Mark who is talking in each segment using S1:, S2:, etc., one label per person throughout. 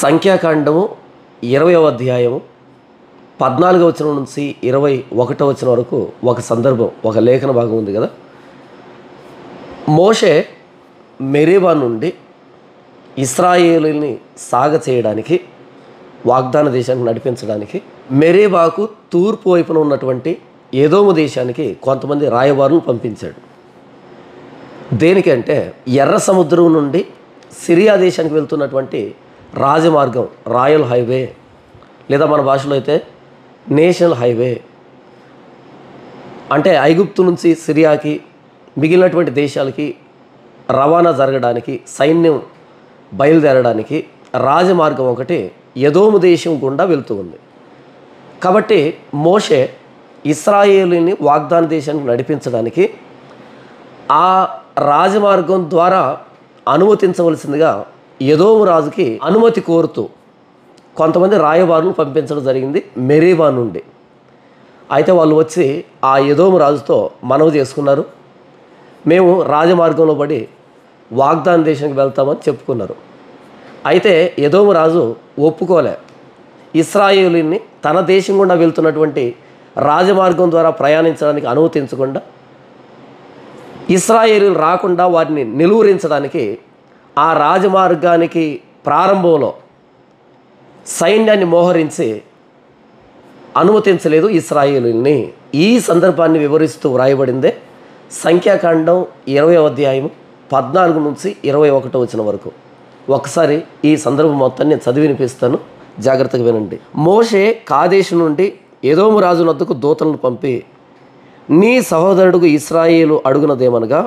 S1: సంఖ్యాకాండము 20వ అధ్యాయము 14వ వచనం నుంచి 21వ వచనం వరకు ఒక సందర్భం, ఒక లేఖన భాగం ఉంది కదా. మోషే మెరీబా నుండి ఇశ్రాయేలుని సాగ చేయడానికి, వాగ్దాన దేశానికి నడిపించడానికి మెరీబాకు తూర్పు వైపున ఉన్నటువంటి ఏదోము దేశానికి కొంతమంది రాయబారులను పంపించాడు. దేనికంటే ఎర్ర సముద్రం నుండి సిరియా దేశానికి వెళ్తున్నటువంటి రాజమార్గం, రాయల్ హైవే, లేదా మన భాషలో అయితే నేషనల్ హైవే, అంటే ఐగుప్తు నుంచి సిరియాకి మిగిలినటువంటి దేశాలకి రవాణా జరగడానికి, సైన్యం బయలుదేరడానికి రాజమార్గం ఒకటి ఎదోము దేశం గుండా వెళ్తూ ఉంది. కాబట్టి మోషే ఇశ్రాయేలుని వాగ్దాన దేశానికి నడిపించడానికి ఆ రాజమార్గం ద్వారా అనుమతించవలసిందిగా ఎదోము రాజుకి అనుమతి కోరుతూ కొంతమంది రాయబారులను పంపించడం జరిగింది మెరీబా నుండి. అయితే వాళ్ళు వచ్చి ఆ ఎదోము రాజుతో మనవి చేసుకున్నారు, మేము రాజమార్గంలో పడి వాగ్దాన దేశానికి వెళ్తామని చెప్పుకున్నారు. అయితే ఎదోము రాజు ఒప్పుకోలే. ఇశ్రాయేలుని తన దేశం గుండా వెళ్తున్నటువంటి రాజమార్గం ద్వారా ప్రయాణించడానికి అనుమతించకుండా, ఇశ్రాయేలీలు రాకుండా వారిని నిలువరించడానికి ఆ రాజమార్గానికి ప్రారంభంలో సైన్యాన్ని మోహరించి అనుమతించలేదు ఇశ్రాయేలుని. ఈ సందర్భాన్ని వివరిస్తూ వ్రాయబడిందే సంఖ్యాకాండం 20వ అధ్యాయం 14 నుంచి 21వ వచనం వరకు. ఒకసారి ఈ సందర్భం మొత్తాన్ని నేను చదివి వినిపిస్తాను, జాగ్రత్తగా వినండి. మోషే కాదేశు నుండి ఎదోము రాజు వద్దకు దూతలను పంపి, నీ సహోదరుడుకు ఇశ్రాయేలు అడుగునదేమనగా,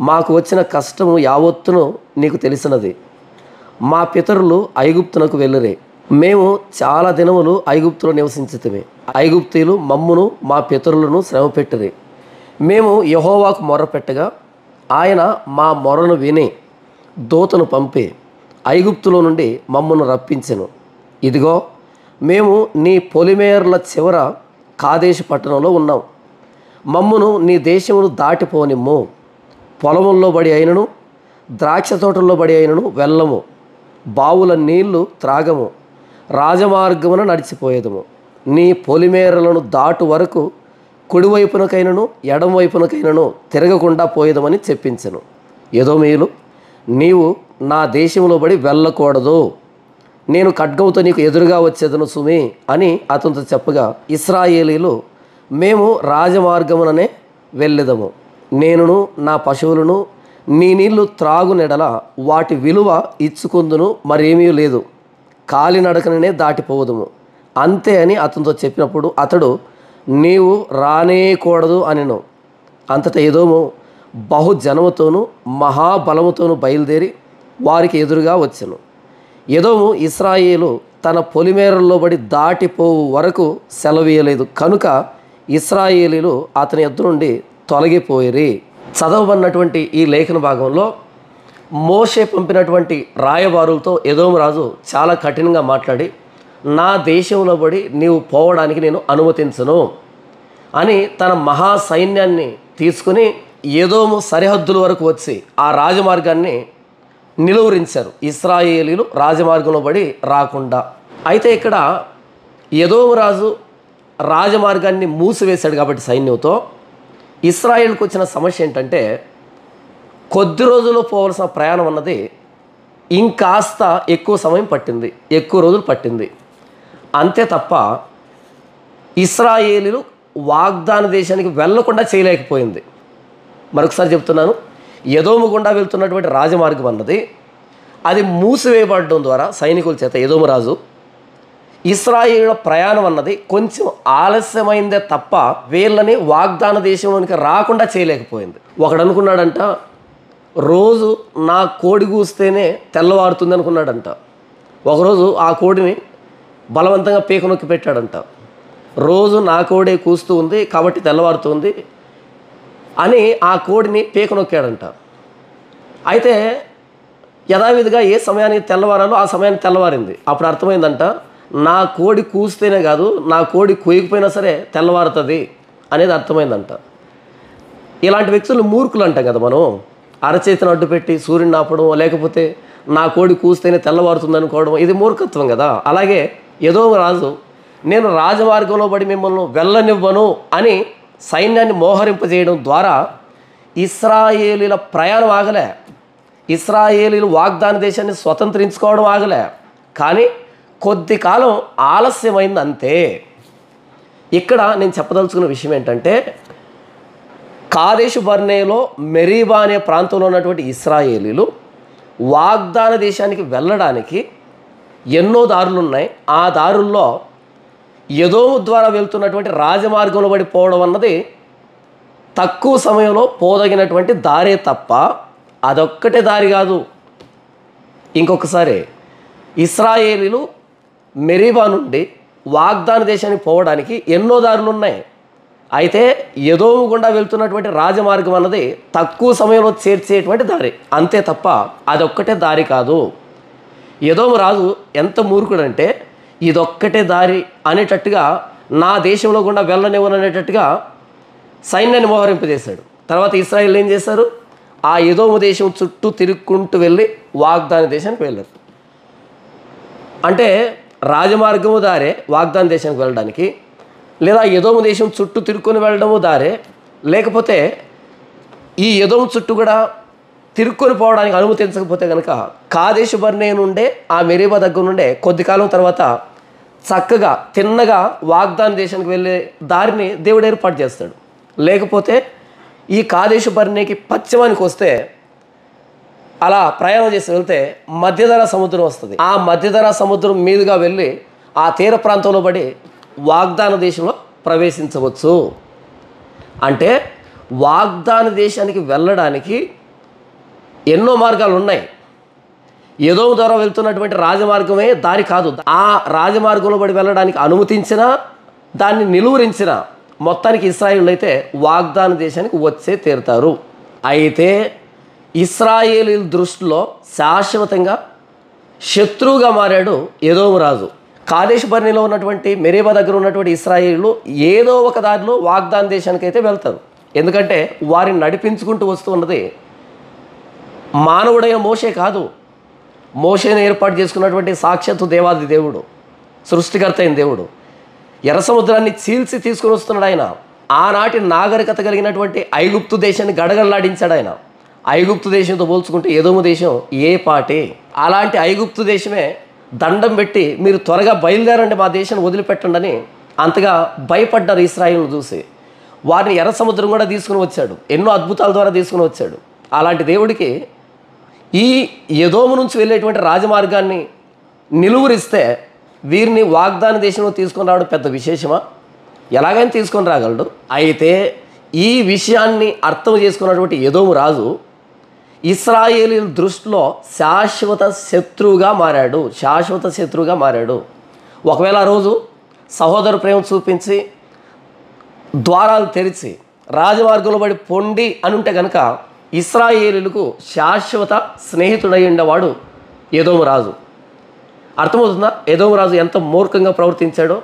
S1: మాకు వచ్చిన కష్టము యావత్తును నీకు తెలిసినది. మా పితరులు ఐగుప్తునకు వెళ్ళిరే. మేము చాలా దినములు ఐగుప్తులో నివసించితిమి. ఐగుప్తీయులు మమ్మును మా పితరులను శ్రమ పెట్టిరి. మేము యెహోవాకు మొర్రపెట్టగా ఆయన మా మొరను విని దూతను పంపి ఐగుప్తులో నుండి మమ్మను రప్పించెను. ఇదిగో మేము నీ పొలిమేర్ల చివర కాదేశు పట్టణంలో ఉన్నాం. మమ్మును నీ దేశమును దాటిపోనిమ్ము. పొలముల్లో బడి అయినను ద్రాక్ష తోటల్లో బడి అయినను వెళ్ళము. బావుల నీళ్లు త్రాగము. రాజమార్గమున నడిచిపోయేదము. నీ పొలిమేరలను దాటు వరకు కుడివైపునకైనను ఎడమవైపునకైనను తిరగకుండా పోయేదమని చెప్పించెను. ఎదోమీయులు, నీవు నా దేశంలో బడి వెళ్ళకూడదు, నేను ఖడ్గంతో నీకు ఎదురుగా వచ్చేదను సుమి అని అతనితో చెప్పగా, ఇశ్రాయేలీలు, మేము రాజమార్గముననే వెళ్ళెదము. నేనును నా పశువులను నీ నీళ్లు త్రాగునెడల వాటి విలువ ఇచ్చుకుందును, మరేమీ లేదు, కాలినడకననే దాటిపోవదుము అంతే అని అతనితో చెప్పినప్పుడు అతడు, నీవు రానేకూడదు అనెను. అంతటా ఎదోము బహుజనముతోనూ మహాబలముతోనూ బయలుదేరి వారికి ఎదురుగా వచ్చెను. ఎదోము ఇశ్రాయేలు తన పొలిమేరల్లో బడి దాటిపోవు వరకు సెలవీయలేదు కనుక ఇశ్రాయేలీలు అతని ఎద్దు నుండి తొలగిపోయిరి. చదవబడినటువంటి ఈ లేఖన భాగంలో మోషే పంపినటువంటి రాయబారులతో ఎదోము రాజు చాలా కఠినంగా మాట్లాడి, నా దేశంలో పడి నీవు పోవడానికి నేను అనుమతించను అని తన మహా సైన్యాన్ని తీసుకుని ఎదోము సరిహద్దుల వరకు వచ్చి ఆ రాజమార్గాన్ని నిలువరించారు, ఇశ్రాయేలీలు రాజమార్గంలో పడి రాకుండా. అయితే ఇక్కడ ఎదోము రాజు రాజమార్గాన్ని మూసివేశాడు కాబట్టి సైన్యంతో ఇశ్రాయేలుకు వచ్చిన సమస్య ఏంటంటే, కొద్ది రోజుల్లో పోవలసిన ప్రయాణం అన్నది ఇంకాస్త ఎక్కువ సమయం పట్టింది, ఎక్కువ రోజులు పట్టింది. అంతే తప్ప ఇశ్రాయేలీలు వాగ్దాన దేశానికి వెళ్ళకుండా చేయలేకపోయింది. మరొకసారి చెప్తున్నాను, ఎదోము గుండా వెళ్తున్నటువంటి రాజమార్గం అన్నది అది మూసివేయబడడం ద్వారా సైనికుల చేత ఎదోము రాజు ఇశ్రాయేలు ప్రయాణం అన్నది కొంచెం ఆలస్యమైందే తప్ప వీళ్ళని వాగ్దాన దేశంలోనికి రాకుండా చేయలేకపోయింది. ఒకడు అనుకున్నాడంట, రోజు నా కోడి కూస్తేనే తెల్లవారుతుంది అనుకున్నాడంట. ఒకరోజు ఆ కోడిని బలవంతంగా పీక నొక్కి పెట్టాడంట. రోజు నా కోడే కూస్తూ ఉంది కాబట్టి తెల్లవారుతుంది అని ఆ కోడిని పీక నొక్కాడంట. అయితే యథావిధిగా ఏ సమయానికి తెల్లవారాలో ఆ సమయానికి తెల్లవారింది. అప్పుడు అర్థమైందంట, నా కోడి కూస్తేనే కాదు, నా కోడి కూయకపోయినా సరే తెల్లవారుతుంది అనేది అర్థమైందంట. ఇలాంటి వ్యక్తులు మూర్ఖులు అంటాం కదా మనం. అరచేతిని అడ్డు పెట్టి సూర్యుని ఆపడం, లేకపోతే నా కోడి కూస్తేనే తెల్లవారుతుంది అనుకోవడం ఇది మూర్ఖత్వం కదా. అలాగే ఎదోము రాజు నేను రాజమార్గంలో పడి మిమ్మల్ని వెళ్ళనివ్వను అని సైన్యాన్ని మోహరింపజేయడం ద్వారా ఇశ్రాయేలీల ప్రయాణం ఆగలే, ఇశ్రాయేలీలు వాగ్దాన దేశాన్ని స్వతంత్రించుకోవడం ఆగలే, కానీ కొద్ది కాలం ఆలస్యమైంది అంతే. ఇక్కడ నేను చెప్పదలుచుకున్న విషయం ఏంటంటే కాదేషు బర్నేలో మెరీబా అనే ప్రాంతంలో ఉన్నటువంటి ఇశ్రాయేలీలు వాగ్దాన దేశానికి వెళ్ళడానికి ఎన్నో దారులు ఉన్నాయి. ఆ దారుల్లో ఎదోము ద్వారా వెళ్తున్నటువంటి రాజమార్గంలో పడిపోవడం అన్నది తక్కువ సమయంలో పోదగినటువంటి దారే తప్ప అదొక్కటే దారి కాదు. ఇంకొకసారి ఇశ్రాయేలీలు మెరీబా నుండి వాగ్దాన దేశానికి పోవడానికి ఎన్నో దారులు ఉన్నాయి. అయితే ఎదోము గుండా వెళ్తున్నటువంటి రాజమార్గం అన్నది తక్కువ సమయంలో చేర్చేటువంటి దారి అంతే తప్ప అదొక్కటే దారి కాదు. ఎదోము రాజు ఎంత మూర్ఖుడంటే ఇదొక్కటే దారి అనేటట్టుగా నా దేశంలో గుండా వెళ్ళనివ్వననేటట్టుగా సైన్యాన్ని మోహరింపజేశాడు. తర్వాత ఇశ్రాయేలు ఏం చేశారు? ఆ ఎదోము దేశం చుట్టూ తిరుక్కుంటూ వెళ్ళి వాగ్దాన దేశానికి వెళ్ళారు. అంటే రాజమార్గము దారే వాగ్దాన దేశానికి వెళ్ళడానికి, లేదా ఎదోము దేశం చుట్టూ తిరుక్కొని వెళ్ళడము దారే, లేకపోతే ఈ ఎదోము చుట్టూ కూడా తిరుక్కొని పోవడానికి అనుమతించకపోతే కనుక కాదేషు బర్నే నుండే ఆ మెరీబా దగ్గర నుండే కొద్ది కాలం తర్వాత చక్కగా తిన్నగా వాగ్దాన దేశానికి వెళ్ళే దారిని దేవుడు ఏర్పాటు చేస్తాడు. లేకపోతే ఈ కాదేషు బర్నేకి పశ్చిమానికి వస్తే అలా ప్రయాణం చేసి వెళ్తే మధ్యధరా సముద్రం వస్తుంది. ఆ మధ్యధరా సముద్రం మీదుగా వెళ్ళి ఆ తీర ప్రాంతంలో పడి వాగ్దాన దేశంలో ప్రవేశించవచ్చు. అంటే వాగ్దాన దేశానికి వెళ్ళడానికి ఎన్నో మార్గాలు ఉన్నాయి. ఎదోము ద్వారా వెళ్తున్నటువంటి రాజమార్గమే దారి కాదు. ఆ రాజమార్గంలో పడి వెళ్ళడానికి అనుమతించినా దాన్ని నిలువరించిన మొత్తానికి ఇశ్రాయేలు అయితే వాగ్దాన దేశానికి వచ్చే తీరుతారు. అయితే ఇశ్రాయేలీల దృష్టిలో శాశ్వతంగా శత్రువుగా మారాడు ఎదోము రాజు. కాదేషు బర్నేలో ఉన్నటువంటి మెరీబా దగ్గర ఉన్నటువంటి ఇశ్రాయేలీలు ఏదో ఒక దారిలో వాగ్దాన దేశానికి అయితే వెళ్తారు. ఎందుకంటే వారిని నడిపించుకుంటూ వస్తూ ఉన్నది మానవుడైన మోషే కాదు. మోషేని ఏర్పాటు చేసుకున్నటువంటి సాక్షాత్తు దేవాది దేవుడు, సృష్టికర్త అయిన దేవుడు ఎర్ర సముద్రాన్ని చీల్చి తీసుకుని వస్తున్నాడు ఆయన. ఆనాటి నాగరికత కలిగినటువంటి ఐగుప్తు దేశాన్ని గడగడలాడించాడు ఆయన. ఐగుప్తు దేశంతో పోల్చుకుంటే ఎదోము దేశం ఏ పాటే. అలాంటి ఐగుప్తు దేశమే దండం పెట్టి మీరు త్వరగా బయలుదేరండి, మా దేశాన్ని వదిలిపెట్టండి అని అంతగా భయపడ్డారు ఇశ్రాయేలును చూసి. వారిని ఎర్ర సముద్రం కూడా తీసుకుని వచ్చాడు, ఎన్నో అద్భుతాల ద్వారా తీసుకుని వచ్చాడు. అలాంటి దేవుడికి ఈ ఎదోము నుంచి వెళ్ళేటువంటి రాజమార్గాన్ని నిలువరిస్తే వీరిని వాగ్దాన దేశంలో తీసుకొని రావడం పెద్ద విశేషమా? ఎలాగైనా తీసుకొని రాగలడు. అయితే ఈ విషయాన్ని అర్థం చేసుకున్నటువంటి ఎదోము రాజు ఇశ్రాయేలీల దృష్టిలో శాశ్వత శత్రువుగా మారాడు, శాశ్వత శత్రువుగా మారాడు. ఒకవేళ ఆ రోజు సహోదర ప్రేమ చూపించి ద్వారాలు తెరిచి రాజమార్గంలో పడి పొండి అని ఉంటే కనుక ఇశ్రాయేలీలకు శాశ్వత స్నేహితుడై ఉండేవాడు ఎదోము రాజు. అర్థమవుతుందా ఎదోము రాజు ఎంత మూర్ఖంగా ప్రవర్తించాడో?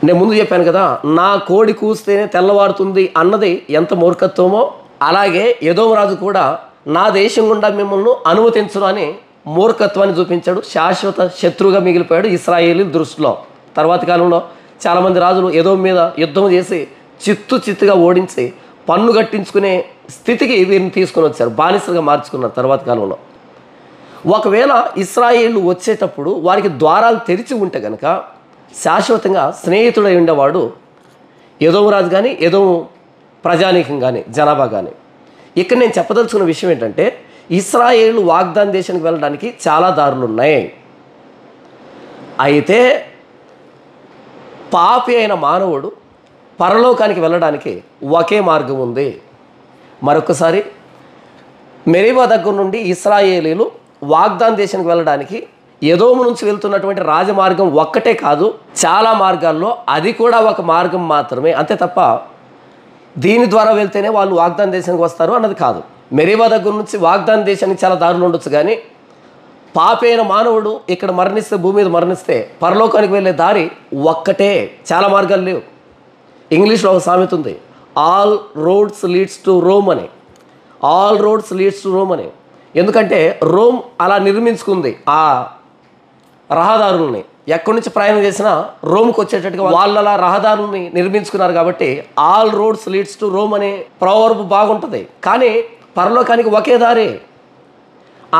S1: నేను ముందు చెప్పాను కదా, నా కోడి కూస్తేనే తెల్లవారుతుంది అన్నది ఎంత మూర్ఖత్వమో, అలాగే ఎదోము రాజు కూడా నా దేశం గుండా మిమ్మల్ని అనుమతించను అని మూర్ఖత్వాన్ని చూపించాడు. శాశ్వత శత్రువుగా మిగిలిపోయాడు ఇశ్రాయేలీల దృష్టిలో. తర్వాత కాలంలో చాలామంది రాజులు ఎదోము మీద యుద్ధం చేసి చిత్తుగా ఓడించి పన్ను కట్టించుకునే స్థితికి వీరిని తీసుకొని వచ్చారు, బానిసలుగా మార్చుకున్నారు తర్వాత కాలంలో. ఒకవేళ ఇశ్రాయేలు వచ్చేటప్పుడు వారికి ద్వారాలు తెరిచి ఉంటే కనుక శాశ్వతంగా స్నేహితుడై ఉండేవాడు ఎదోము రాజు కానీ ఎదోము ప్రజానీకం కానీ జనాభా కానీ. ఇక్కడ నేను చెప్పదలుచుకున్న విషయం ఏంటంటే ఇశ్రాయేలు వాగ్దాన దేశానికి వెళ్ళడానికి చాలా దారులు ఉన్నాయి. అయితే పాపి అయిన మానవుడు పరలోకానికి వెళ్ళడానికి ఒకే మార్గం ఉంది. మరొకసారి మెరీబా దగ్గర నుండి ఇశ్రాయేలీలు వాగ్దాన దేశానికి వెళ్ళడానికి ఎదోము నుంచి వెళ్తున్నటువంటి రాజమార్గం ఒక్కటే కాదు, చాలా మార్గాల్లో అది కూడా ఒక మార్గం మాత్రమే, అంతే తప్ప దీని ద్వారా వెళ్తేనే వాళ్ళు వాగ్దాన దేశానికి వస్తారు అన్నది కాదు. మెరీబా దగ్గర నుంచి వాగ్దాన దేశానికి చాలా దారులు ఉండొచ్చు, కానీ పాపైన మానవుడు ఇక్కడ మరణిస్తే, భూమి మీద మరణిస్తే పరలోకానికి వెళ్ళే దారి ఒక్కటే, చాలా మార్గాలు లేవు. ఇంగ్లీష్లో ఒక సామెత ఉంది, all roads leads to Rome అని. All roads leads to Rome అని. ఎందుకంటే రోమ్ అలా నిర్మించుకుంది ఆ రహదారుల్ని. ఎక్కడి నుంచి ప్రయాణం చేసినా రోమ్కి వచ్చేటట్టుగా వాళ్ళు అలా రహదారుల్ని నిర్మించుకున్నారు. కాబట్టి all roads leads to Rome అనే ప్రవర్బ్ బాగుంటుంది. కానీ పరలోకానికి ఒకే దారి,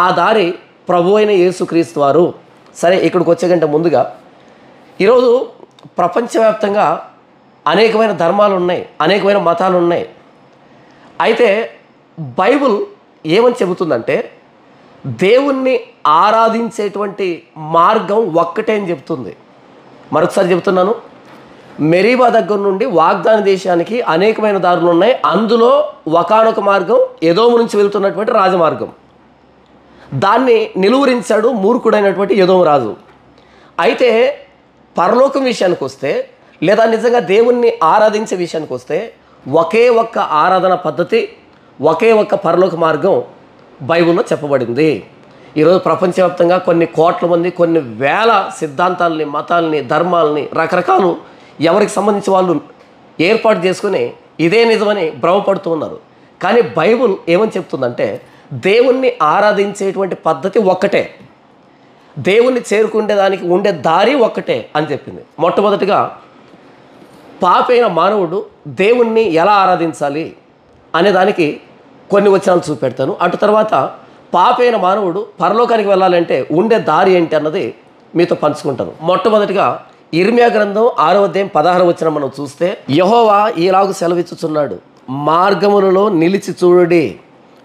S1: ఆ దారి ప్రభు అయిన యేసుక్రీస్తు వారు. సరే, ఇక్కడికి వచ్చే కంటే ముందుగా ఈరోజు ప్రపంచవ్యాప్తంగా అనేకమైన ధర్మాలు ఉన్నాయి, అనేకమైన మతాలు ఉన్నాయి. అయితే బైబిల్ ఏమని చెబుతుందంటే దేవుణ్ణి ఆరాధించేటువంటి మార్గం ఒక్కటే అని చెప్తుంది. మరొకసారి చెబుతున్నాను, మెరీబా దగ్గర నుండి వాగ్దాన దేశానికి అనేకమైన దారులు ఉన్నాయి. అందులో ఒకానొక మార్గం ఎదోము నుంచి వెళ్తున్నటువంటి రాజమార్గం. దాన్ని నిలువరించాడు మూర్ఖుడైనటువంటి ఎదోము రాజు. అయితే పరలోకం విషయానికి వస్తే, లేదా నిజంగా దేవుణ్ణి ఆరాధించే విషయానికి వస్తే, ఒకే ఒక్క ఆరాధన పద్ధతి, ఒకే ఒక్క పరలోక మార్గం బైబిల్లో చెప్పబడింది. ఈరోజు ప్రపంచవ్యాప్తంగా కొన్ని కోట్ల మంది కొన్ని వేల సిద్ధాంతాలని, మతాలని, ధర్మాలని రకరకాలు ఎవరికి సంబంధించి వాళ్ళు ఏర్పాటు చేసుకుని ఇదే నిజమని భ్రమపడుతూ ఉన్నారు. కానీ బైబిల్ ఏమని చెప్తుందంటే దేవుణ్ణి ఆరాధించేటువంటి పద్ధతి ఒక్కటే, దేవుణ్ణి చేరుకునేదానికి ఉండే దారి ఒక్కటే అని చెప్పింది. మొట్టమొదటిగా పాపైన మానవుడు దేవుణ్ణి ఎలా ఆరాధించాలి అనే దానికి కొన్ని వచనాలు చూపెడతాను. అటు తర్వాత పాపైన మానవుడు పరలోకానికి వెళ్ళాలంటే ఉండే దారి ఏంటి అన్నది మీతో పంచుకుంటాను. మొట్టమొదటిగా ఇర్మియా గ్రంథం 6వ అధ్యాయం 16వ వచనం మనం చూస్తే, యెహోవా ఈలాగు సెలవిచ్చుచున్నాడు, మార్గములలో నిలిచి చూడుడి,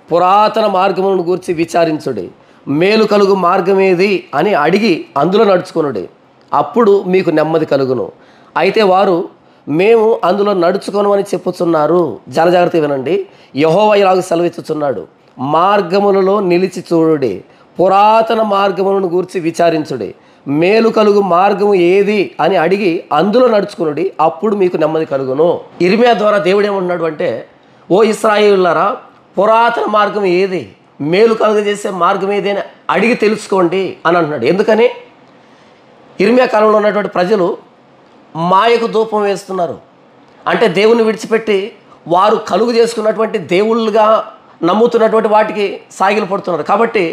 S1: పురాతన మార్గములను గూర్చి విచారించుడి, మేలు కలుగు మార్గమేది అని అడిగి అందులో నడుచుకొనుడి, అప్పుడు మీకు నెమ్మది కలుగును. అయితే వారు మేము అందులో నడుచుకోను అని చెప్పుచున్నారు. జాగ్రత్త వినండి, యెహోవా ఇలాగ సెలవిచ్చుచున్నాడు, మార్గములలో నిలిచి చూడుడి, పురాతన మార్గములను గూర్చి విచారించుడి, మేలు కలుగు మార్గము ఏది అని అడిగి అందులో నడుచుకునుడి, అప్పుడు మీకు నెమ్మది కలుగును. ఇర్మియా ద్వారా దేవుడు ఏమంటున్నాడు అంటే, ఓ ఇశ్రాయేలులారా, పురాతన మార్గం ఏది, మేలు కలుగజేసే మార్గం ఏది అని అడిగి తెలుసుకోండి అని అంటున్నాడు. ఎందుకని? ఇర్మియా కాలంలో ఉన్నటువంటి ప్రజలు మాయకు ధూపం వేస్తున్నారు. అంటే దేవుణ్ణి విడిచిపెట్టి వారు కలుగు చేసుకున్నటువంటి దేవుళ్ళుగా నమ్ముతున్నటువంటి వాటికి సాగిలు పడుతున్నారు. కాబట్టి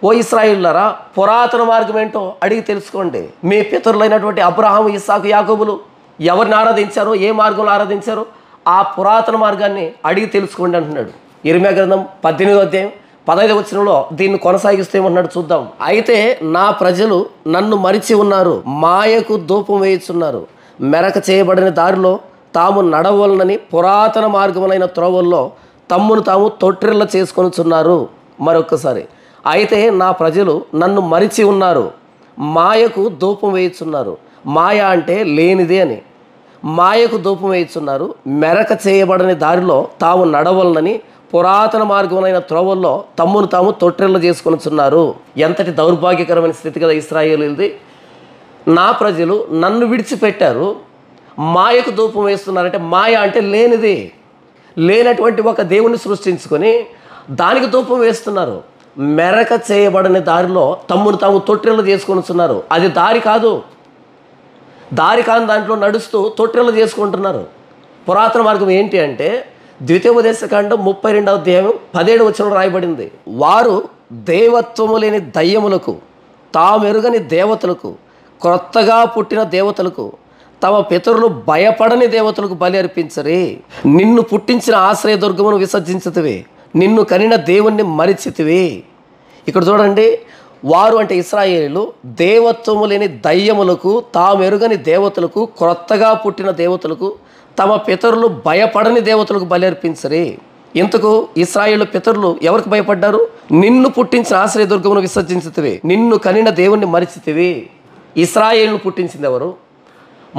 S1: ఓ ఇశ్రాయేలులారా, పురాతన మార్గం ఏంటో అడిగి తెలుసుకోండి. మీ పితరులైనటువంటి అబ్రహాము, ఇస్సాకు, యాకోబులు ఎవరిని ఆరాధించారో, ఏ మార్గంలో ఆరాధించారో ఆ పురాతన మార్గాన్ని అడిగి తెలుసుకోండి అంటున్నాడు. ఇర్మియా గ్రంథం 18వ అధ్యాయం 15వ వచనంలో దీన్ని కొనసాగిస్తే ఏమన్నాడు చూద్దాం. అయితే నా ప్రజలు నన్ను మరిచి ఉన్నారు, మాయకు ధూపం వేయుచున్నారు, మెరక చేయబడిన దారిలో తాము నడవలనని పురాతన మార్గములైన త్రోవల్లో తమ్మును తాము తొట్టిల్ల చేసుకొనుచున్నారు. మరొక్కసారి, అయితే నా ప్రజలు నన్ను మరిచి ఉన్నారు, మాయకు ధూపం వేయుచున్నారు. మాయ అంటే లేనిదే అని. మాయకు ధూపం వేయుచున్నారు, మెరక చేయబడని దారిలో తాము నడవలనని పురాతన మార్గములైన త్రోవల్లో తమ్మును తాము తొట్టిల్ల చేసుకొనుచున్నారు. ఎంతటి దౌర్భాగ్యకరమైన స్థితి కదా ఇశ్రాయేలుది. నా ప్రజలు నన్ను విడిచిపెట్టారు, మాయకు ధూపం వేస్తున్నారంటే, మాయ అంటే లేనిది, లేనటువంటి ఒక దేవుణ్ణి సృష్టించుకొని దానికి ధూపం వేస్తున్నారు. మెరక చేయబడని దారిలో తమ్మును తాము తొట్టిల్ల చేసుకొనుచున్నారు. అది దారి కాదు, దారి కాని దాంట్లో నడుస్తూ తొట్టిల్ల చేసుకుంటున్నారు. పురాతన మార్గం ఏంటి అంటే ద్వితీయోపదేశకాండం 32వ అధ్యాయం 17వ వచనంలో రాయబడింది, వారు దేవత్వము లేని దయ్యములకు, తామెరుగని దేవతలకు, క్రొత్తగా పుట్టిన దేవతలకు, తమ పితరులు భయపడని దేవతలకు బలి అర్పించరే. నిన్ను పుట్టించిన ఆశ్రయదుర్గమును విసర్జించితివి, నిన్ను కనిన దేవుణ్ణి మరిచితివి. ఇక్కడ చూడండి, వారు అంటే ఇశ్రాయేలీయులు దేవత్వము లేని దయ్యములకు, తామెరుగని దేవతలకు, క్రొత్తగా పుట్టిన దేవతలకు, తమ పితరులు భయపడని దేవతలకు బలి అర్పించరే. ఇంతకు ఇశ్రాయేలు పితరులు ఎవరికి భయపడ్డారు? నిన్ను పుట్టించిన ఆశ్రయదుర్గమును విసర్జించితివి, నిన్ను కనిన దేవుణ్ణి మరిచితివి. ఇశ్రాయేలును పుట్టించింది ఎవరు?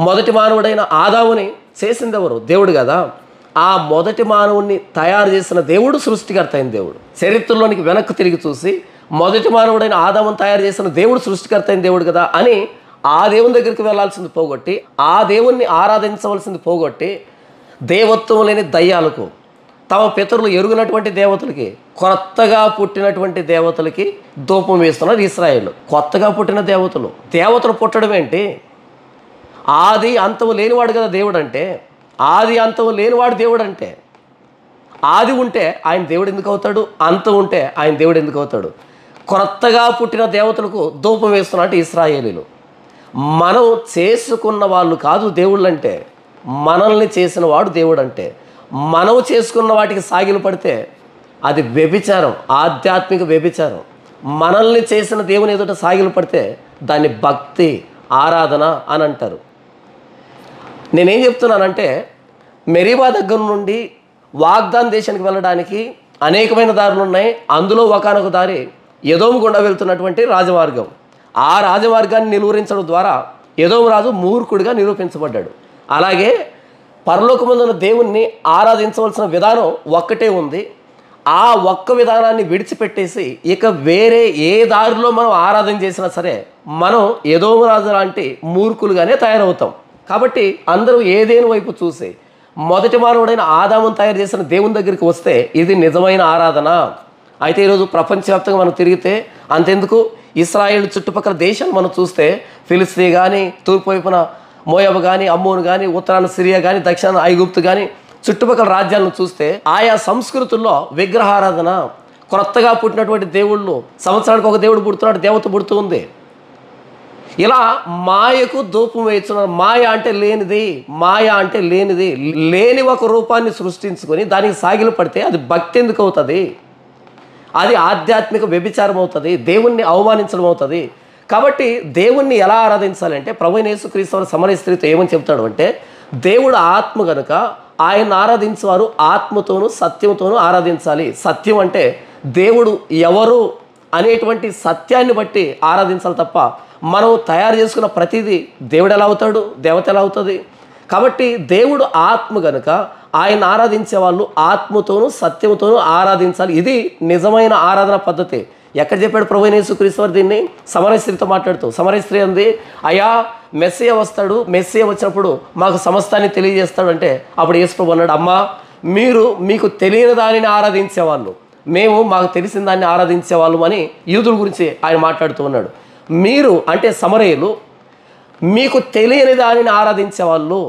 S1: మొదటి మానవుడైన ఆదాముని చేసింది ఎవరు? దేవుడు కదా. ఆ మొదటి మానవుని తయారు చేసిన దేవుడు సృష్టికర్త అయిన దేవుడు. చరిత్రలోనికి వెనక్కి తిరిగి చూసి మొదటి మానవుడైన ఆదాముని తయారు చేసిన దేవుడు సృష్టికర్త అయిన దేవుడు కదా అని ఆ దేవుని దగ్గరికి వెళ్ళాల్సింది పోగొట్టి, ఆ దేవుణ్ణి ఆరాధించవలసింది పోగొట్టి, దేవత్వం లేని దయ్యాలకు, తమ పితరులు ఎరుగునటువంటి దేవతలకి, కొత్తగా పుట్టినటువంటి దేవతలకి ధూపం వేస్తున్నారు ఇశ్రాయేలు. కొత్తగా పుట్టిన దేవతలు పుట్టడం ఏంటి? ఆది అంతము లేనివాడు కదా దేవుడు అంటే. ఆది అంతము లేనివాడు దేవుడు అంటే. ఆది ఉంటే ఆయన దేవుడు ఎందుకు అవుతాడు? అంతం ఉంటే ఆయన దేవుడు ఎందుకు అవుతాడు? క్రొత్తగా పుట్టిన దేవతలకు ధూపం వేస్తున్నట్టు ఇశ్రాయేలీలు. మనం చేసుకున్న వాళ్ళు కాదు దేవుళ్ళు అంటే, మనల్ని చేసిన వాడు దేవుడు అంటే. మనం చేసుకున్న వాటికి సాగిలు పడితే అది వ్యభిచారం, ఆధ్యాత్మిక వ్యభిచారం. మనల్ని చేసిన దేవుని ఎదుట సాగిలు పడితే దాన్ని భక్తి, ఆరాధన అని అంటారు. నేనేం చెప్తున్నానంటే, మెరీబా దగ్గర నుండి వాగ్దాన్ దేశానికి వెళ్ళడానికి అనేకమైన దారులు ఉన్నాయి. అందులో ఒకానొక దారి ఎదోము గుండా వెళ్తున్నటువంటి రాజమార్గం. ఆ రాజమార్గాన్ని నిలువరించడం ద్వారా ఎదోము రాజు మూర్ఖుడిగా నిరూపించబడ్డాడు. అలాగే పరలోకమందున్న దేవుణ్ణి ఆరాధించవలసిన విధానం ఒక్కటే ఉంది. ఆ ఒక్క విధానాన్ని విడిచిపెట్టేసి ఇక వేరే ఏ దారిలో మనం ఆరాధన చేసినా సరే మనం ఎదోము రాజు లాంటి మూర్ఖులుగానే తయారవుతాం. కాబట్టి అందరూ ఏదేని వైపు చూసి మొదటి మానవుడైన ఆదామును తయారు చేసిన దేవుని దగ్గరికి వస్తే ఇది నిజమైన ఆరాధన. అయితే ఈరోజు ప్రపంచవ్యాప్తంగా మనం తిరిగితే అంతెందుకు, ఇశ్రాయేల్ చుట్టుపక్కల దేశాలు మనం చూస్తే ఫిలిస్తీ కానీ, తూర్పు వైపున మోయాబు కానీ, అమ్మోను కానీ, ఉత్తరాన సిరియా కానీ, దక్షిణాన ఐగుప్తు కానీ, చుట్టుపక్కల రాజ్యాలను చూస్తే ఆయా సంస్కృతుల్లో విగ్రహారాధన, క్రొత్తగా పుట్టినటువంటి దేవుళ్ళు, సంవత్సరానికి ఒక దేవుడు పుడుతున్నాడు, దేవత పుడుతూ ఉంది. ఇలా మాయకు ధూపం వేస్తున్నారు. మాయ అంటే లేనిది, మాయ అంటే లేనిది, లేని ఒక రూపాన్ని సృష్టించుకొని దానికి సాగిలు పడితే అది భక్తి ఎందుకు అవుతుంది? అది ఆధ్యాత్మిక వ్యభిచారం అవుతుంది, దేవుణ్ణి అవమానించడం అవుతుంది. కాబట్టి దేవుణ్ణి ఎలా ఆరాధించాలంటే ప్రభువైన యేసుక్రీస్తు వారు సమరయ స్త్రీతో ఏమని చెప్తాడు అంటే, దేవుడు ఆత్మ కనుక ఆయన ఆరాధించేవారు ఆత్మతోనూ సత్యంతోనూ ఆరాధించాలి. సత్యం అంటే దేవుడు ఎవరు అనేటువంటి సత్యాన్ని బట్టి ఆరాధించాలి తప్ప మనం తయారు చేసుకున్న ప్రతిదీ దేవుడు ఎలా అవుతాడు, దేవత ఎలా అవుతుంది? కాబట్టి దేవుడు ఆత్మ కనుక ఆయన ఆరాధించే వాళ్ళు ఆత్మతోనూ సత్యంతోనూ ఆరాధించాలి. ఇది నిజమైన ఆరాధన పద్ధతి. ఎక్కడ చెప్పాడు ప్రభువైన యేసుక్రీస్తు వారు దీన్ని? సమరయ స్త్రీతో మాట్లాడుతూ. సమరయ స్త్రీ అంది, అయ్యా మెస్సియా వస్తాడు, మెస్సియా వచ్చినప్పుడు మాకు సమస్తాన్ని తెలియజేస్తాడు అంటే అప్పుడు యేసు ప్రభు అన్నాడు, అమ్మా మీరు మీకు తెలియని దానిని ఆరాధించేవాళ్ళు, మేము మాకు తెలిసిన దాన్ని ఆరాధించేవాళ్ళం అని యూదుల గురించి ఆయన మాట్లాడుతూ ఉన్నాడు. మీరు అంటే సమరయులు మీకు తెలియని దానిని ఆరాధించేవాళ్ళు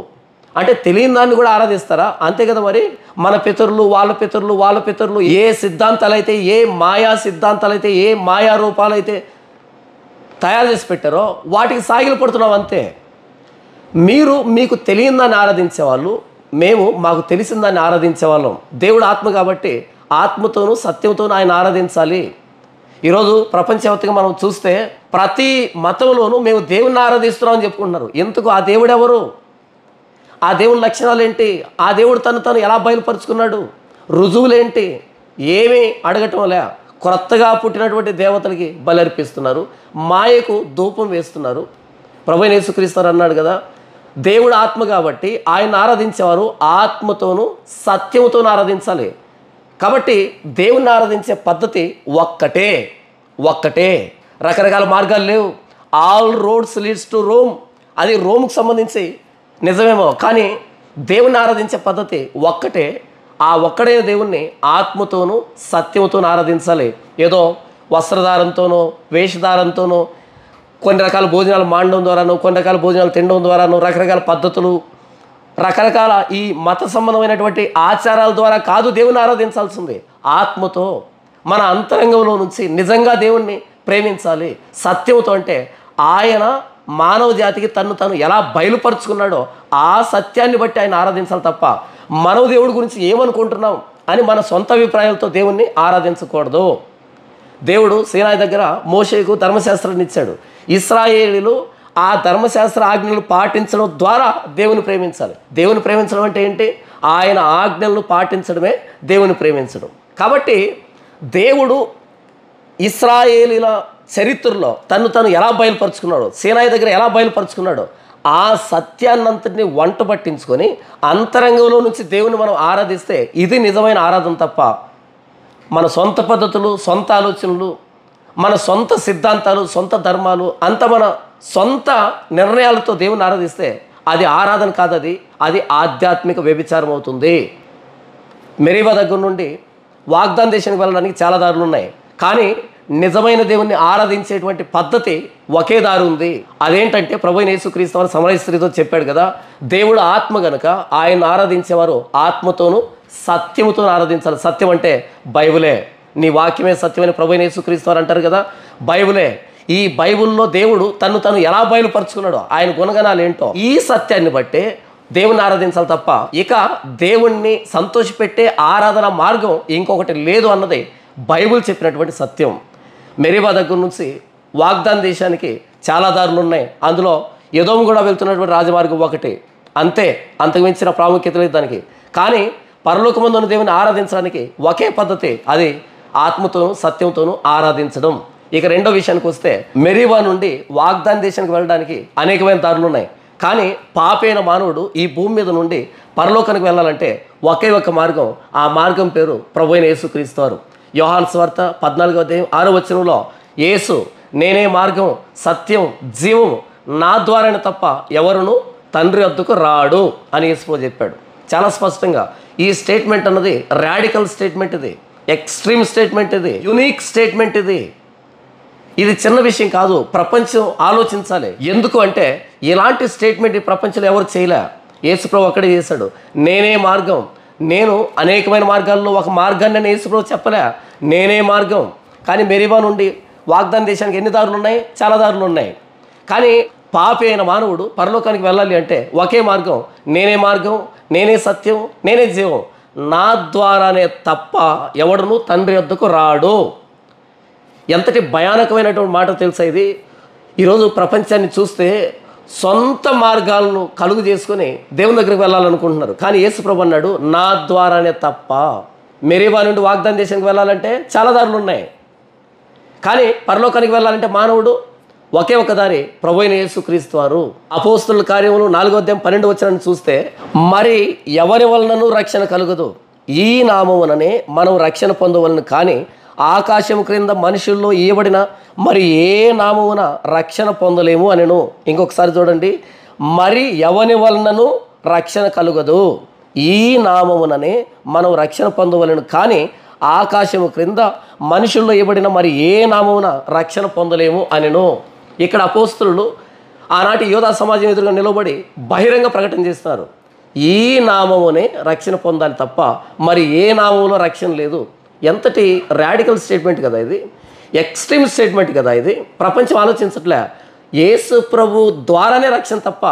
S1: అంటే తెలియని దాన్ని కూడా ఆరాధిస్తారా? అంతే కదా. మరి మన పితరులు, వాళ్ళ పితరులు ఏ సిద్ధాంతాలైతే, ఏ మాయా సిద్ధాంతాలైతే, ఏ మాయా రూపాలైతే తయారు చేసి పెట్టారో వాటికి సాగిలు పడుతున్నాం అంతే. మీరు మీకు తెలియని దాన్ని ఆరాధించేవాళ్ళు, మేము మాకు తెలిసిన దాన్ని ఆరాధించేవాళ్ళం. దేవుడు ఆత్మ కాబట్టి ఆత్మతోనూ సత్యంతోనూ ఆయన ఆరాధించాలి. ఈరోజు ప్రపంచవ్యాప్తంగా మనం చూస్తే ప్రతి మతంలోనూ మేము దేవుణ్ణి ఆరాధిస్తున్నామని చెప్పుకుంటున్నారు. ఎందుకు? ఆ దేవుడు ఎవరు? ఆ దేవుని లక్షణాలు ఏంటి? ఆ దేవుడు తను ఎలా బయలుపరుచుకున్నాడు? రుజువులేంటి? ఏమీ అడగటం లే. క్రొత్తగా పుట్టినటువంటి దేవతలకి బలర్పిస్తున్నారు, మాయకు ధూపం వేస్తున్నారు. ప్రభువైన యేసుక్రీస్తు అన్నాడు కదా, దేవుడు ఆత్మ కాబట్టి ఆయన ఆరాధించేవారు ఆత్మతోనూ సత్యంతోనూ ఆరాధించాలి. కాబట్టి దేవుణ్ణి ఆరాధించే పద్ధతి ఒక్కటే. రకరకాల మార్గాలు లేవు. All roads leads to Rome. అది రోమ్కి సంబంధించి నిజమేమో, కానీ దేవుణ్ణి ఆరాధించే పద్ధతి ఒక్కటే. ఆ ఒక్కడే దేవుణ్ణి ఆత్మతోనూ సత్యంతోనూ ఆరాధించాలి. ఏదో వస్త్రధారంతోనో వేషధారంతోనో కొన్ని రకాల భోజనాలు మాండడం ద్వారానో, కొన్ని రకాల భోజనాలు తినడం ద్వారానో, రకరకాల పద్ధతులు, రకరకాల ఈ మత సంబంధమైనటువంటి ఆచారాల ద్వారా కాదు దేవుణ్ణి ఆరాధించాల్సింది. ఆత్మతో మన అంతరంగంలో నుంచి నిజంగా దేవుణ్ణి ప్రేమించాలి. సత్యంతో అంటే ఆయన మానవ జాతికి తను ఎలా బయలుపరుచుకున్నాడో ఆ సత్యాన్ని బట్టి ఆయన ఆరాధించాలి తప్ప మనవ దేవుడి గురించి ఏమనుకుంటున్నాం అని మన సొంత అభిప్రాయాలతో దేవుణ్ణి ఆరాధించకూడదు. దేవుడు సీనాయి దగ్గర మోషేకు ధర్మశాస్త్రాన్ని ఇచ్చాడు. ఇశ్రాయేలీలు ఆ ధర్మశాస్త్ర ఆజ్ఞలు పాటించడం ద్వారా దేవుని ప్రేమించాలి. దేవుని ప్రేమించడం అంటే ఏంటి? ఆయన ఆజ్ఞలను పాటించడమే దేవుని ప్రేమించడం. కాబట్టి దేవుడు ఇశ్రాయేలీల చరిత్రలో తను ఎలా బయలుపరుచుకున్నాడో, సీనాయి దగ్గర ఎలా బయలుపరుచుకున్నాడో ఆ సత్యాన్నంతటిని వంట పట్టించుకొని అంతరంగంలో నుంచి దేవుని మనం ఆరాధిస్తే ఇది నిజమైన ఆరాధన తప్ప మన సొంత పద్ధతులు, సొంత ఆలోచనలు, మన సొంత సిద్ధాంతాలు, సొంత ధర్మాలు, అంత మన సొంత నిర్ణయాలతో దేవుని ఆరాధిస్తే అది ఆరాధన కాదు, అది ఆధ్యాత్మిక వ్యభిచారం అవుతుంది. మెరీబా దగ్గర నుండి వాగ్దాన్ దేశానికి వెళ్ళడానికి చాలా దారులు ఉన్నాయి, కానీ నిజమైన దేవుణ్ణి ఆరాధించేటువంటి పద్ధతి ఒకే దారి ఉంది. అదేంటంటే ప్రభువైన యేసుక్రీస్తు వారు సమరయ స్త్రీతో చెప్పాడు కదా, దేవుడు ఆత్మ గనుక ఆయన ఆరాధించేవారు ఆత్మతోనూ సత్యముతో ఆరాధించాలి. సత్యం అంటే బైబిలే. నీ వాక్యమే సత్యమని ప్రభువైన యేసుక్రీస్తు వారు అంటారు కదా, బైబిలే. ఈ బైబిల్లో దేవుడు తను ఎలా బయలుపరుచుకున్నాడో, ఆయన గుణగణాలు ఏంటో, ఈ సత్యాన్ని బట్టే దేవుణ్ణి ఆరాధించాలి తప్ప ఇక దేవుణ్ణి సంతోషపెట్టే ఆరాధన మార్గం ఇంకొకటి లేదు అన్నది బైబిల్ చెప్పినటువంటి సత్యం. మెరీబా దగ్గర నుంచి వాగ్దాన దేశానికి చాలా దారులు ఉన్నాయి. అందులో ఎదోము కూడా వెళ్తున్నటువంటి రాజమార్గం ఒకటి, అంతే. అంతకుమించిన ప్రాముఖ్యత లేదు దానికి. కానీ పరలోకమందు ఉన్న దేవుని ఆరాధించడానికి ఒకే పద్ధతి, అది ఆత్మతోనూ సత్యంతోనూ ఆరాధించడం. ఇక రెండో విషయానికి వస్తే, మెరీబా నుండి వాగ్దాన దేశానికి వెళ్ళడానికి అనేకమైన దారులు ఉన్నాయి. కానీ పాపైన మానవుడు ఈ భూమి మీద నుండి పరలోకానికి వెళ్ళాలంటే ఒకే ఒక మార్గం. ఆ మార్గం పేరు ప్రభువైన యేసుక్రీస్తు వారు. యోహాను సువార్త 14:6 యేసు, నేనే మార్గం, సత్యం, జీవము, నా ద్వారానే తప్ప ఎవరును తండ్రి వద్దకు రాడు అని యేసు చెప్పాడు చాలా స్పష్టంగా. ఈ స్టేట్మెంట్ అన్నది రాడికల్ స్టేట్మెంట్, ఇది ఎక్స్ట్రీమ్ స్టేట్మెంట్, ఇది యునీక్ స్టేట్మెంట్. ఇది చిన్న విషయం కాదు, ప్రపంచం ఆలోచించాలి. ఎందుకు అంటే ఇలాంటి స్టేట్మెంట్ ఈ ప్రపంచంలో ఎవరు చేయలే. యేసుప్రభు అక్కడే చేశాడు. నేనే మార్గం. నేను అనేకమైన మార్గాల్లో ఒక మార్గాన్ని నేను యేసుప్రభు చెప్పలే, నేనే మార్గం. కానీ మెరీబా నుండి వాగ్దాన దేశానికి ఎన్ని దారులు ఉన్నాయి? చాలా దారులు ఉన్నాయి. కానీ పాపి అయిన మానవుడు పరలోకానికి వెళ్ళాలి అంటే ఒకే మార్గం, నేనే మార్గం, నేనే సత్యం, నేనే జీవం, నా ద్వారానే తప్ప ఎవడును తండ్రి వద్దకు రాడు. ఎంతటి భయానకమైనటువంటి మాట తెలుసా ఇది. ఈరోజు ప్రపంచాన్ని చూస్తే సొంత మార్గాలను కలుగు చేసుకొని దేవుని దగ్గరికి వెళ్ళాలనుకుంటున్నారు. కానీ యేసుప్రభు అన్నాడు, నా ద్వారానే తప్ప. మెరీబా నుండి వాగ్దాన దేశానికి వెళ్ళాలంటే చాలా దారులు ఉన్నాయి. కానీ పరలోకానికి వెళ్ళాలంటే మానవుడు ఒకే ఒక దారి, ప్రభువైన యేసుక్రీస్తు వారు. అపోస్తలుల కార్యములు 4:12 చూస్తే, మరి ఎవరి వలనను రక్షణ కలుగదు, ఈ నామముననే మనం రక్షణ పొందవలను, కానీ ఆకాశం క్రింద మనుషుల్లో ఇవ్వబడిన మరి ఏ నామమున రక్షణ పొందలేము అనెను. ఇంకొకసారి చూడండి, మరి ఎవని వలనను రక్షణ కలుగదు, ఈ నామముననే మనం రక్షణ పొందవలను, కానీ ఆకాశము క్రింద మనుషుల్లో ఇవ్వబడిన మరి ఏ నామమున రక్షణ పొందలేము అనెను. ఇక్కడ అపోస్తలులు ఆనాటి యోధా సమాజం ఎదురుగా నిలబడి బహిరంగ ప్రకటన చేస్తున్నారు, ఈ నామమునే రక్షణ పొందాలి తప్ప మరి ఏ నామములో రక్షణ లేదు. ఎంతటి రాడికల్ స్టేట్మెంట్ కదా ఇది, ఎక్స్ట్రీమ్ స్టేట్మెంట్ కదా ఇది. ప్రపంచం ఆలోచించట్లే, యేసు ప్రభు ద్వారానే రక్షణ తప్ప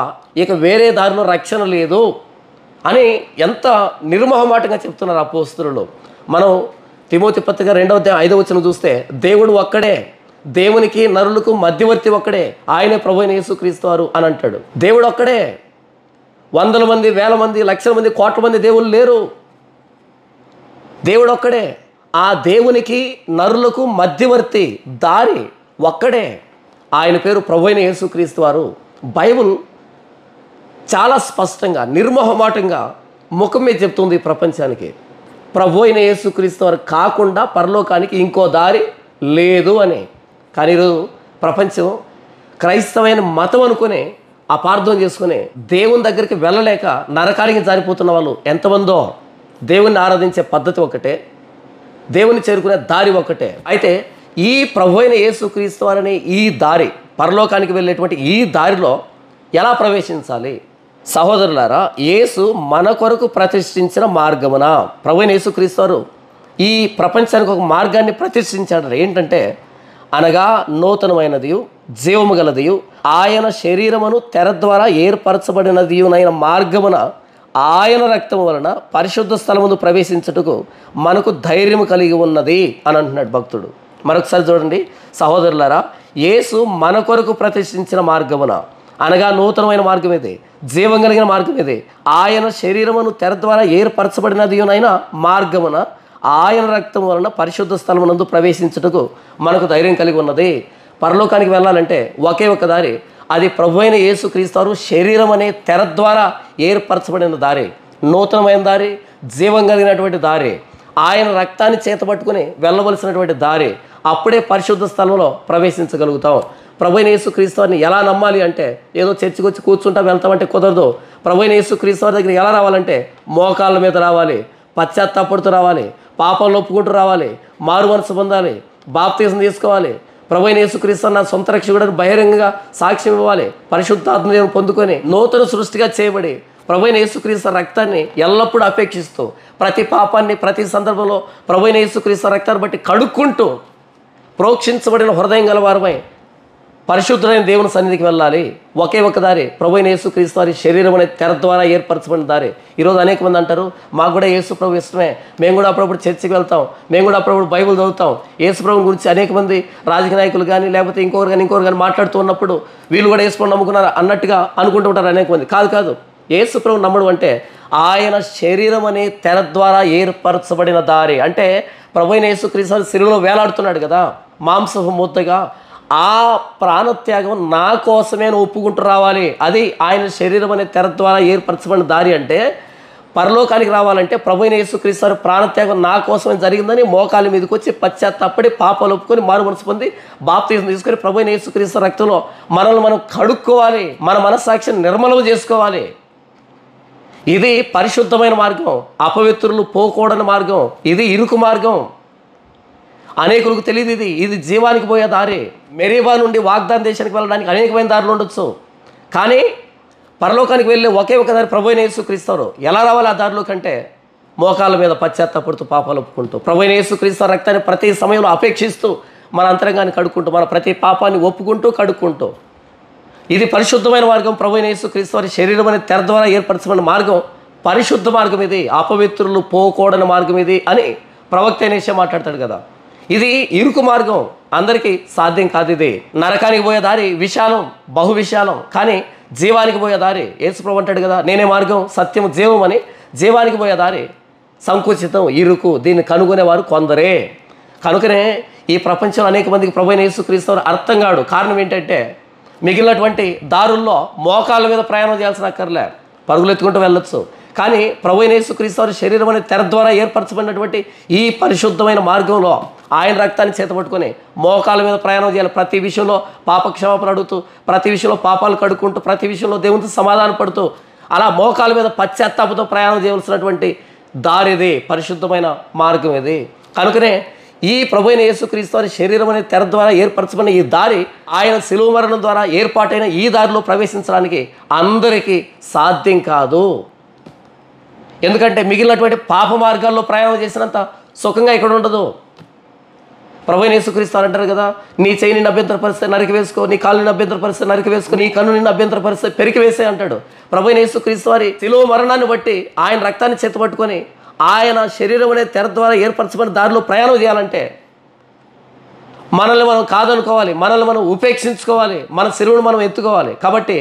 S1: ఇక వేరే దారిలో రక్షణ లేదు అని ఎంత నిర్మోహమాటంగా చెప్తున్నారు అపోస్తలులు. మనం తిమోతి పత్రిక 2:5 చూస్తే, దేవుడు ఒక్కడే, దేవునికి నరులకు మధ్యవర్తి ఒక్కడే, ఆయనే ప్రభువైన యేసుక్రీస్తు వారు అని అంటాడు. దేవుడు ఒక్కడే, వందల మంది, వేల మంది, లక్షల మంది, కోట్ల మంది దేవుళ్ళు లేరు. దేవుడు ఒక్కడే, ఆ దేవునికి నరులకు మధ్యవర్తి దారి ఒక్కడే, ఆయన పేరు ప్రభువైన యేసుక్రీస్తు వారు. బైబిల్ చాలా స్పష్టంగా నిర్మోహమాటంగా ముఖం మీద చెప్తుంది ప్రపంచానికి, ప్రభువైన యేసుక్రీస్తు వారు కాకుండా పరలోకానికి ఇంకో దారి లేదు అని. కానీ ఈరోజు ప్రపంచం క్రైస్తవైన మతం అనుకుని అపార్థం చేసుకుని దేవుని దగ్గరికి వెళ్ళలేక నరకానికి జారిపోతున్న వాళ్ళు ఎంతమందో. దేవుణ్ణి ఆరాధించే పద్ధతి ఒకటే, దేవుని చేరుకునే దారి ఒకటే. అయితే ఈ ప్రభువైన యేసుక్రీస్తు వారనే ఈ దారి, పరలోకానికి వెళ్ళేటువంటి ఈ దారిలో ఎలా ప్రవేశించాలి? సహోదరులారా, యేసు మన కొరకు ప్రతిష్ఠించిన మార్గమున, ప్రభువైన యేసుక్రీస్తు వారు ఈ ప్రపంచానికి ఒక మార్గాన్ని ప్రతిష్ఠించాడు. ఏంటంటే, అనగా నూతనమైనదియు జీవము గలదియు ఆయన శరీరమును తెర ద్వారా ఏర్పరచబడినదియునైన మార్గమున ఆయన రక్తము వలన పరిశుద్ధ స్థలమును ప్రవేశించుటకు మనకు ధైర్యం కలిగి ఉన్నది అని అంటున్నాడు భక్తుడు. మరొకసారి చూడండి సహోదరులారా, యేసు మన కొరకు ప్రతిష్ఠించిన మార్గమున, అనగా నూతనమైన మార్గం ఇది, జీవం కలిగిన మార్గం ఇది, ఆయన శరీరమును తెర ద్వారా ఏర్పరచబడినదియునైన మార్గమున ఆయన రక్తం వలన పరిశుద్ధ స్థలమునందు ప్రవేశించుటకు మనకు ధైర్యం కలిగి ఉన్నది. పరలోకానికి వెళ్ళాలంటే ఒకే ఒక దారి, అది ప్రభువైన యేసుక్రీస్తు వారు శరీరం అనే తెర ద్వారా ఏర్పరచబడిన దారి, నూతనమైన దారి, జీవం కలిగినటువంటి దారి, ఆయన రక్తాన్ని చేతపట్టుకుని వెళ్ళవలసినటువంటి దారి. అప్పుడే పరిశుద్ధ స్థలంలో ప్రవేశించగలుగుతాం. ప్రభువైన యేసుక్రీస్తు వారిని ఎలా నమ్మాలి అంటే, ఏదో చర్చికి వచ్చి కూర్చుంటా వెళ్తామంటే కుదరదు. ప్రభువైన యేసుక్రీస్తు వారి దగ్గర ఎలా రావాలంటే, మోకాళ్ళ మీద రావాలి, పశ్చాత్తాపడుతూ రావాలి, పాపంలో ఒప్పుకుంటూ రావాలి, మారు మనసు పొందాలి, బాప్తిజం తీసుకోవాలి, ప్రభువైన యేసుక్రీస్తు నా సొంత రక్షకుడని బహిరంగంగా సాక్ష్యం ఇవ్వాలి, పరిశుద్ధాత్మను పొందుకొని నూతన సృష్టిగా చేయబడి ప్రభువైన యేసుక్రీస్తు రక్తాన్ని ఎల్లప్పుడూ అపేక్షిస్తూ ప్రతి పాపాన్ని ప్రతి సందర్భంలో ప్రభువైన యేసుక్రీస్తు రక్తాన్ని బట్టి కడుక్కుంటూ ప్రోక్షించబడిన హృదయం గలవారమై పరిశుద్ధమైన దేవుని సన్నిధికి వెళ్ళాలి. ఒకే ఒక దారి ప్రభువైన యేసుక్రీస్తు వారి శరీరం అనే తెర ద్వారా ఏర్పరచబడిన దారి. ఈరోజు అనేక మంది అంటారు, మాకు కూడా యేసు ప్రభు ఇష్టమే, మేము కూడా అప్పుడప్పుడు చర్చికి వెళ్తాం, మేము కూడా అప్పుడప్పుడు బైబిల్ చదువుతాం. యేసు ప్రభు గురించి అనేక మంది రాజకీయ నాయకులు కానీ లేకపోతే ఇంకొకరు కానీ మాట్లాడుతూ ఉన్నప్పుడు వీళ్ళు కూడా యేసు ప్రభు నమ్ముకున్నారు అన్నట్టుగా అనుకుంటూ ఉంటారు అనేక మంది. కాదు, యేసు ప్రభు నమ్మడం అంటే ఆయన శరీరం అనే తెర ద్వారా ఏర్పరచబడిన దారి. అంటే ప్రభువైన యేసుక్రీస్తు వారి శరీరంలో వేలాడుతున్నాడు కదా మాంసపు ముద్దగా, ఆ ప్రాణత్యాగం నా కోసమే ఒప్పుకుంటూ రావాలి. అది ఆయన శరీరం అనే తెర ద్వారా ఏర్పరచబడిన దారి. అంటే పరలోకానికి రావాలంటే ప్రభువైన యేసుక్రీస్తు వారి ప్రాణత్యాగం నా కోసమే జరిగిందని మోకాలి మీదకి వచ్చి పశ్చాత్తాపడి పాపాలు ఒప్పుకొని మారు మనసు పొంది బాప్తిజం తీసుకొని ప్రభువైన యేసుక్రీస్తు రక్తంలో మనల్ని మనం కడుక్కోవాలి, మన మనస్సాక్షిని నిర్మలం చేసుకోవాలి. ఇది పరిశుద్ధమైన మార్గం, అపవిత్రులు పోకూడని మార్గం, ఇది ఇరుకు మార్గం. అనేకులకు తెలియదు ఇది జీవానికి పోయే దారి. మెరీబా నుండి వాగ్దాన దేశానికి వెళ్ళడానికి అనేకమైన దారులు ఉండొచ్చు, కానీ పరలోకానికి వెళ్ళే ఒకే ఒక దారి ప్రభువైన యేసుక్రీస్తు. ఎలా రావాలి ఆ దారిలో కంటే మోకాళ్ళ మీద పశ్చాత్తాపడుతూ పాపాలు ఒప్పుకుంటూ ప్రభువైన యేసుక్రీస్తు రక్తాన్ని ప్రతి సమయంలో అపేక్షిస్తూ మన అంతరంగాన్ని కడుక్కుంటూ మన ప్రతి పాపాన్ని ఒప్పుకుంటూ కడుక్కుంటూ, ఇది పరిశుద్ధమైన మార్గం. ప్రభువైన యేసుక్రీస్తు వారి శరీరం అనే తెర ద్వారా ఏర్పరచబడిన మార్గం పరిశుద్ధ మార్గం, ఇది అపవిత్రులు పోకూడని మార్గం ఇది అని ప్రవక్త అనేసి మాట్లాడతాడు కదా. ఇది ఇరుకు మార్గం, అందరికీ సాధ్యం కాదు. ఇది నరకానికి పోయే దారి విశాలం, బహు విశాలం, కానీ జీవానికి పోయే దారి యేసుప్రభు అంటాడు కదా, నేనే మార్గం సత్యం జీవం అని. జీవానికి పోయే దారి సంకుచితం, ఇరుకు, దీన్ని కనుగొనేవారు కొందరే. కనుకనే ఈ ప్రపంచంలో అనేక మందికి ప్రభువైన యేసుక్రీస్తు అర్థం కాడు. కారణం ఏంటంటే మిగిలినటువంటి దారుల్లో మోకాళ్ళ మీద ప్రయాణం చేయాల్సిన అక్కర్లే, పరుగులు ఎత్తుకుంటూ వెళ్ళొచ్చు. కానీ ప్రభువైన యేసుక్రీస్తు వారి శరీరం అనే తెర ద్వారా ఏర్పరచబడినటువంటి ఈ పరిశుద్ధమైన మార్గంలో ఆయన రక్తాన్ని చేతపట్టుకొని మోకాళ్ళ మీద ప్రయాణం చేయాలి. ప్రతి విషయంలో పాపక్షమాపణ అడుగుతూ, ప్రతి విషయంలో పాపాలు కడుక్కుంటూ, ప్రతి విషయంలో దేవునితో సమాధాన పడుతూ, అలా మోకాళ్ళ మీద పశ్చాత్తాపంతో ప్రయాణం చేయవలసినటువంటి దారి ఇది, పరిశుద్ధమైన మార్గం ఇది. కనుకనే ఈ ప్రభువైన యేసుక్రీస్తు వారి శరీరం అనే తెర ద్వారా ఏర్పరచబడిన ఈ దారి, ఆయన శిలువ మరణం ద్వారా ఏర్పాటైన ఈ దారిలో ప్రవేశించడానికి అందరికీ సాధ్యం కాదు. ఎందుకంటే మిగిలినటువంటి పాప మార్గాల్లో ప్రయాణం చేసినంత సుఖంగా ఇక్కడ ఉండదు. ప్రభువైన యేసుక్రీస్తు అంటారు కదా, నీ చేయి నిన్ను అభ్యంతరపరిస్తే నరికి వేసుకో, నీ కాళ్ళు నిన్ను అభ్యంతరపరిస్తే నరికి వేసుకో, నీ కన్ను నిన్ను అభ్యంతరపరిస్తే పెరికి వేసే అంటాడు. ప్రభువైన యేసుక్రీస్తు వారి శిలువ మరణాన్ని బట్టి ఆయన రక్తాన్ని చేతపట్టుకొని ఆయన శరీరం అనే తెర ద్వారా ఏర్పరచబడిన దారిలో ప్రయాణం చేయాలంటే మనల్ని మనం కాదనుకోవాలి, మనల్ని మనం ఉపేక్షించుకోవాలి, మన శిలువను మనం ఎత్తుకోవాలి. కాబట్టి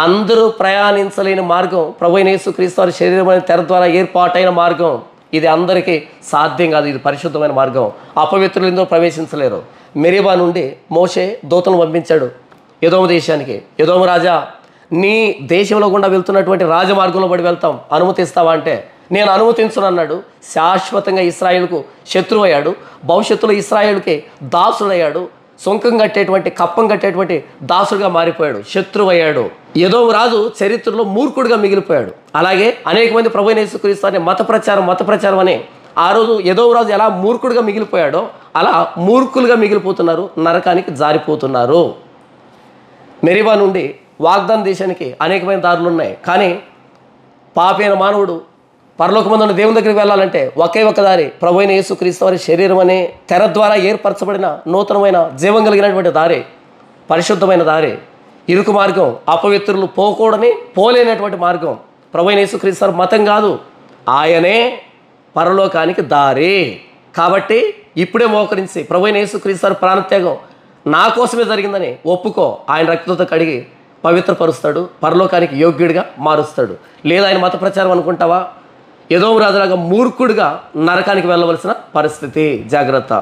S1: అందరూ ప్రయాణించలేని మార్గం ప్రభువైన యేసుక్రీస్తు వారి శరీరం అనే తెర ద్వారా ఏర్పాటైన మార్గం. ఇది అందరికీ సాధ్యం కాదు, ఇది పరిశుద్ధమైన మార్గం. అపవిత్రులు ఇందులో ప్రవేశించలేరు. మెరీబా నుండి మోషే దూతను పంపించాడు ఎదోము దేశానికి. ఎదోము రాజా, నీ దేశంలో గుండా వెళ్తున్నటువంటి రాజమార్గంలో పడి వెళ్తాం, అనుమతిస్తావా అంటే నేను అనుమతించను అన్నాడు. శాశ్వతంగా ఇశ్రాయేలుకు శత్రువు అయ్యాడు, భవిష్యత్తులో ఇశ్రాయేలుకి దాసుడయ్యాడు, సొంకం కట్టేటువంటి కప్పం కట్టేటువంటి దాసుడుగా మారిపోయాడు, శత్రువు అయ్యాడు. ఎదోము రాజు చరిత్రలో మూర్ఖుడిగా మిగిలిపోయాడు. అలాగే అనేక మంది ప్రభువైన యేసుక్రీస్తు అనే మత ప్రచారం అని ఆ రోజు ఎదోము రాజు ఎలా మూర్ఖుడిగా మిగిలిపోయాడో అలా మూర్ఖులుగా మిగిలిపోతున్నారు, నరకానికి జారిపోతున్నారు. మెరీబా నుండి వాగ్దాన దేశానికి అనేకమైన దారులు ఉన్నాయి, కానీ పాపైన మానవుడు పరలోకమందున్న దేవుని దగ్గరికి వెళ్ళాలంటే ఒకే ఒక దారి ప్రభువైన యేసుక్రీస్తు వారి శరీరం అనే తెర ద్వారా ఏర్పరచబడిన నూతనమైన జీవం కలిగినటువంటి దారి, పరిశుద్ధమైన దారి, ఇరుకు మార్గం, అపవిత్రులు పోకూడని పోలేనటువంటి మార్గం. ప్రభువైన యేసుక్రీస్తు వారి మతం కాదు, ఆయనే పరలోకానికి దారి. కాబట్టి ఇప్పుడే మోకరించి ప్రభువైన యేసుక్రీస్తు వారి ప్రాణత్యాగం నా కోసమే జరిగిందని ఒప్పుకో, ఆయన రక్తంతో కడిగి పవిత్రపరుస్తాడు, పరలోకానికి యోగ్యుడిగా మారుస్తాడు. లేదా ఆయన మత ప్రచారం అనుకుంటావా, ఎదోము రాజులాగా మూర్ఖుడిగా నరకానికి వెళ్ళవలసిన పరిస్థితి. జాగ్రత్త.